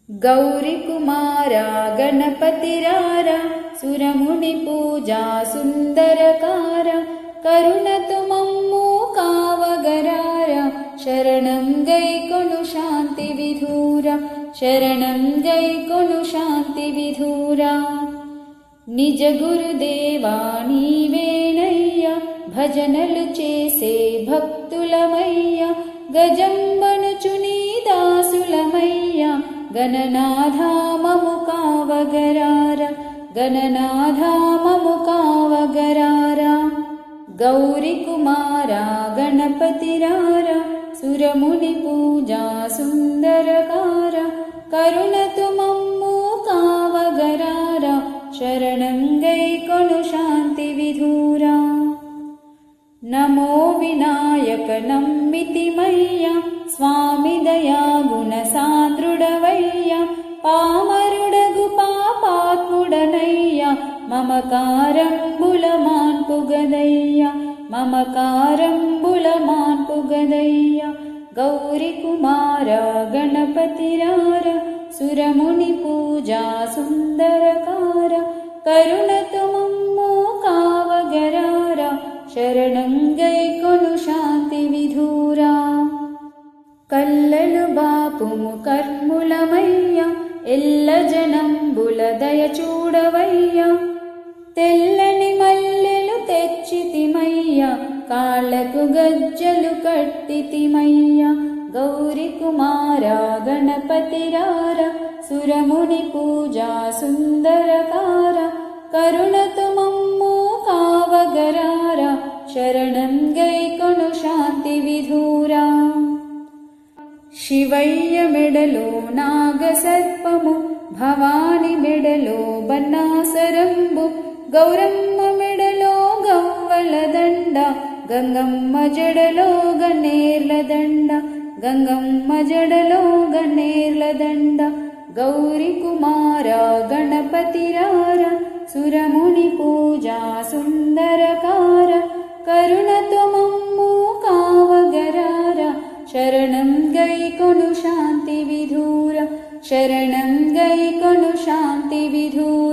गौरिकुमारा गणपतिरारा सुरमुनि पूजा सुन्दरकारा करुणतु मम्मु कावगरारा शरणं गैकोनु शान्ति विधूरा शरणं गैकोनु शान्ति विधूरा निज गुरुदेवा नीवेनय्या भजनलु चेसे भक्तुलमय्या गजंबनुचु नी दासुलमय्या गणनाथा ममु कावगरारा गणनाथा ममु कावगरारा गौरिकुमारा गणपतिरारा सुरमुनि पूजा सुन्दरकारा करुणतु मम्मु कावगरारा शरणं गैकोनु शान्ति विधूरा नमो विनायक नम्मिति मय्या स्वामी दया गुणसान्द्रुडवय्या पामरुडगु पापात्मुडनय्या ममकारम्बुलमान् पुगदय्या ममकारम्बुलमान् पुगदय्या गौरिकुमारा गणपतिरारा सुरमुनि पूजा सुन्दरकारा करुणतु मम्मु कावगरारा शरणं गैकोनु शान्ति विधूरा कल्ललु बापुमु कर्मुलमय्या एल्ल जనంబుల దయ చూడవయ్యా తెల్లని మల్లెలు తెచ్చితిమయ్యా కాళ్ళకు గజ్జలు కట్టితిమయ్యా गौरिकुमारा गणपतिरारा सुरमुनि पूजा सुन्दरकारा करुणतु मम्मु कावगरारा शरणं गैकोनु शान्ति विधूरा शिवय्य मेडलो नागसर्पमु भवानी मेडलो बन्नासरंबु गौरम्म मेडलो गव्वलदंड गंगम्म जडलो गन्नेर्लदंड गंगम्म जडलो गन्नेर्लदंड गौरिकुमारा गणपतिरारा सुरमुनि पूजा सुन्दरकारा करुणतु मम्मु कावगरारा शरणं गैकोनु शान्ति विधूरा शरणं गैकोनु शान्ति विधूरा।